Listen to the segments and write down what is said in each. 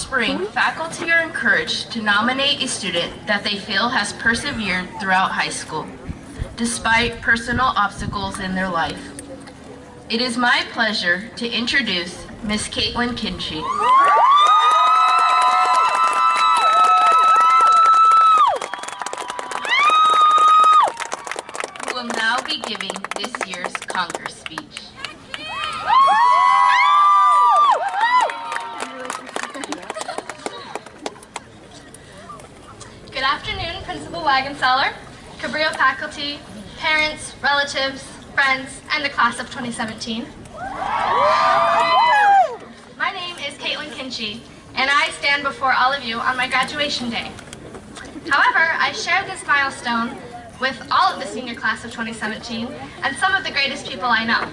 spring, faculty are encouraged to nominate a student that they feel has persevered throughout high school, despite personal obstacles in their life. It is my pleasure to introduce Miss Kaytlyn Kinchy. Who will now be giving this year's Congress speech. Good afternoon, Principal Wagenseller, Cabrillo faculty, parents, relatives, friends, and the class of 2017. My name is Kaytlyn Kinchy, and I stand before all of you on my graduation day. However, I share this milestone with all of the senior class of 2017 and some of the greatest people I know.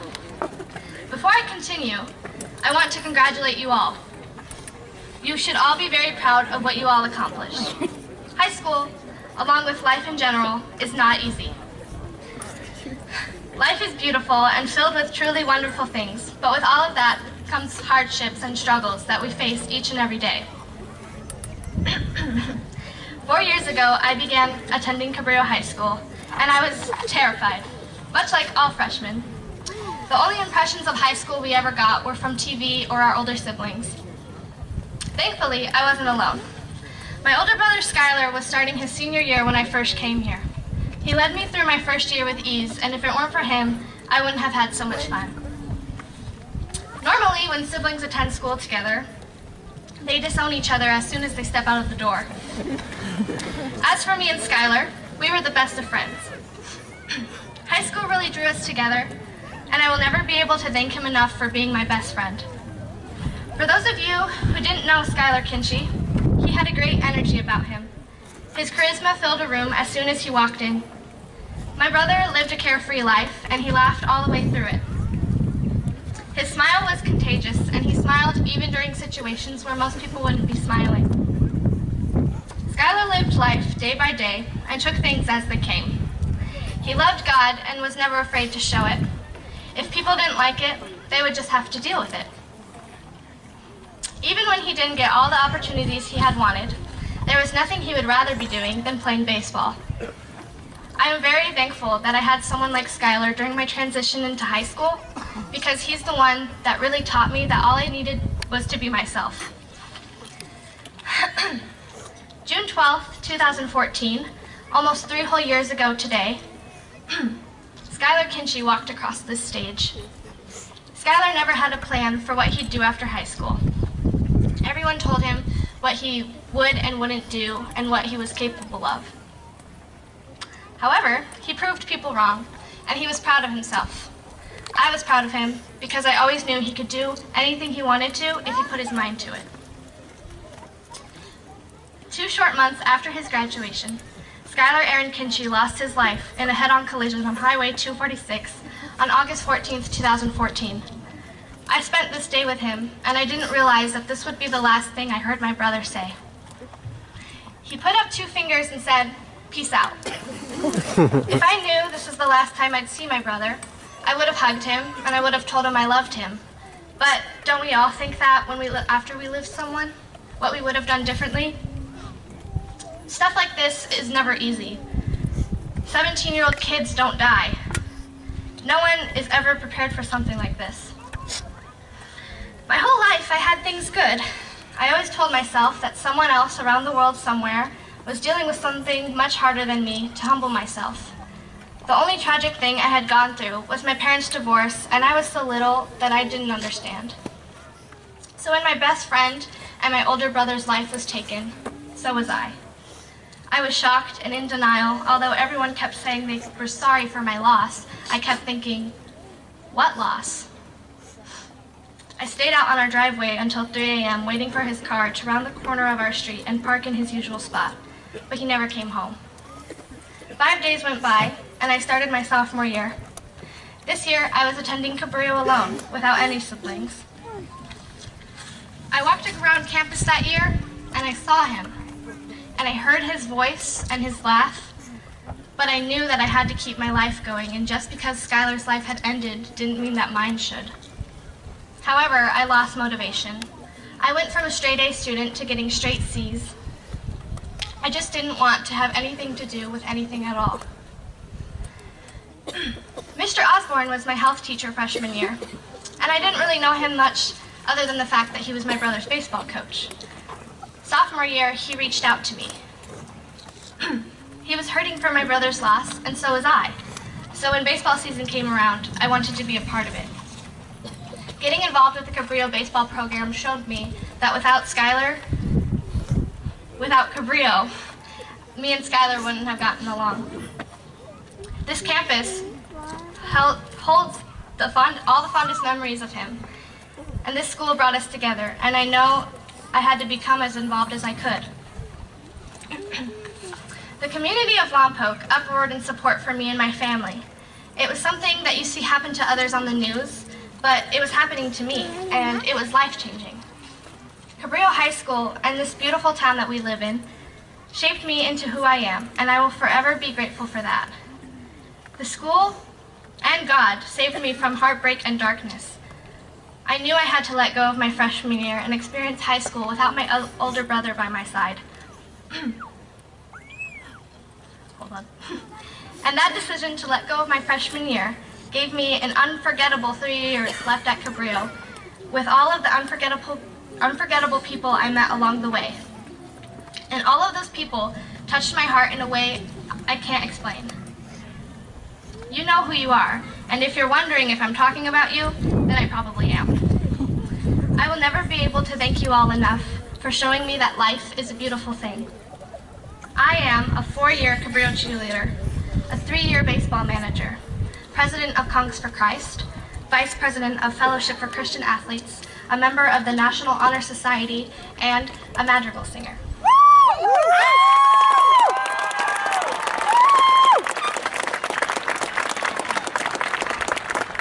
Before I continue, I want to congratulate you all. You should all be very proud of what you all accomplished. High school, along with life in general, is not easy. Life is beautiful and filled with truly wonderful things, but with all of that comes hardships and struggles that we face each and every day. 4 years ago, I began attending Cabrillo High School, and I was terrified, much like all freshmen. The only impressions of high school we ever got were from TV or our older siblings. Thankfully, I wasn't alone. My older brother Skylar was starting his senior year when I first came here. He led me through my first year with ease, and if it weren't for him, I wouldn't have had so much fun. Normally, when siblings attend school together, they disown each other as soon as they step out of the door. As for me and Skylar, we were the best of friends. High school really drew us together, and I will never be able to thank him enough for being my best friend. For those of you who didn't know Skylar Kinchy, he had a great energy about him. His charisma filled a room as soon as he walked in. My brother lived a carefree life, and he laughed all the way through it. His smile was contagious, and he smiled even during situations where most people wouldn't be smiling. Skylar lived life day by day and took things as they came. He loved God and was never afraid to show it. If people didn't like it, they would just have to deal with it. Even when he didn't get all the opportunities he had wanted, there was nothing he would rather be doing than playing baseball. I am very thankful that I had someone like Skylar during my transition into high school, because he's the one that really taught me that all I needed was to be myself. June 12th, 2014, almost 3 whole years ago today, Skylar Kinchy walked across this stage. Skylar never had a plan for what he'd do after high school. Everyone told him what he would and wouldn't do and what he was capable of. However, he proved people wrong, and he was proud of himself. I was proud of him because I always knew he could do anything he wanted to if he put his mind to it. 2 short months after his graduation, Skylar Aaron Kinchy lost his life in a head-on collision on Highway 246 on August 14th, 2014. I spent this day with him, and I didn't realize that this would be the last thing I heard my brother say. He put up 2 fingers and said, "Peace out." If I knew this was the last time I'd see my brother, I would have hugged him, and I would have told him I loved him. But don't we all think that when after we lose someone, what we would have done differently? Stuff like this is never easy. 17-year-old kids don't die. No one is ever prepared for something like this. My whole life I had things good. I always told myself that someone else around the world somewhere was dealing with something much harder than me to humble myself. The only tragic thing I had gone through was my parents' divorce, and I was so little that I didn't understand. So when my best friend and my older brother's life was taken, so was I. I was shocked and in denial. Although everyone kept saying they were sorry for my loss, I kept thinking, what loss? I stayed out on our driveway until 3 a.m. waiting for his car to round the corner of our street and park in his usual spot, but he never came home. 5 days went by, and I started my sophomore year. This year, I was attending Cabrillo alone, without any siblings. I walked around campus that year, and I saw him, and I heard his voice and his laugh, but I knew that I had to keep my life going, and just because Skylar's life had ended didn't mean that mine should. However, I lost motivation. I went from a straight A student to getting straight C's. I just didn't want to have anything to do with anything at all. Mr. Osborne was my health teacher freshman year, and I didn't really know him much other than the fact that he was my brother's baseball coach. Sophomore year, he reached out to me. He was hurting from my brother's loss, and so was I. So when baseball season came around, I wanted to be a part of it. Getting involved with the Cabrillo baseball program showed me that without Cabrillo, me and Skylar wouldn't have gotten along. This campus holds all the fondest memories of him, and this school brought us together, and I know I had to become as involved as I could. The community of Lompoc uproared in support for me and my family. It was something that you see happen to others on the news, but it was happening to me, and it was life-changing. Cabrillo High School and this beautiful town that we live in shaped me into who I am, and I will forever be grateful for that. The school and God saved me from heartbreak and darkness. I knew I had to let go of my freshman year and experience high school without my older brother by my side. Hold on. And that decision to let go of my freshman year gave me an unforgettable 3 years left at Cabrillo, with all of the unforgettable people I met along the way. And all of those people touched my heart in a way I can't explain. You know who you are, and if you're wondering if I'm talking about you, then I probably am. I will never be able to thank you all enough for showing me that life is a beautiful thing. I am a 4-year Cabrillo cheerleader, a 3-year baseball manager, president of Conks for Christ, vice president of Fellowship for Christian Athletes, a member of the National Honor Society, and a madrigal singer.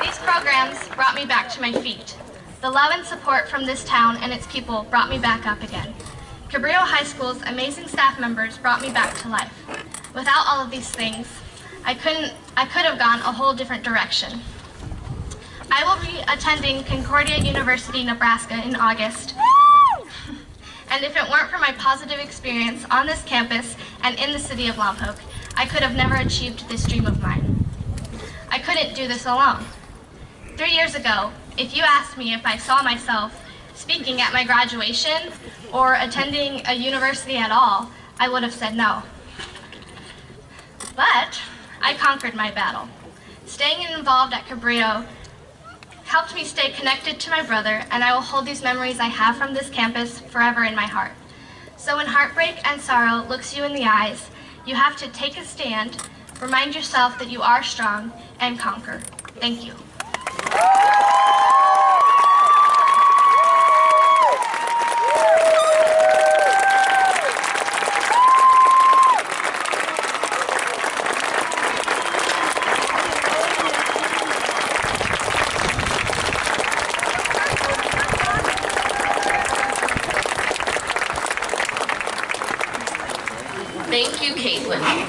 These programs brought me back to my feet. The love and support from this town and its people brought me back up again. Cabrillo High School's amazing staff members brought me back to life. Without all of these things, I could have gone a whole different direction. I will be attending Concordia University, Nebraska in August. And if it weren't for my positive experience on this campus and in the city of Lompoc, I could have never achieved this dream of mine. I couldn't do this alone. 3 years ago, if you asked me if I saw myself speaking at my graduation or attending a university at all, I would have said no. But I conquered my battle. Staying involved at Cabrillo helped me stay connected to my brother, and I will hold these memories I have from this campus forever in my heart. So when heartbreak and sorrow looks you in the eyes, you have to take a stand, remind yourself that you are strong, and conquer. Thank you. Thank you, Kaytlyn.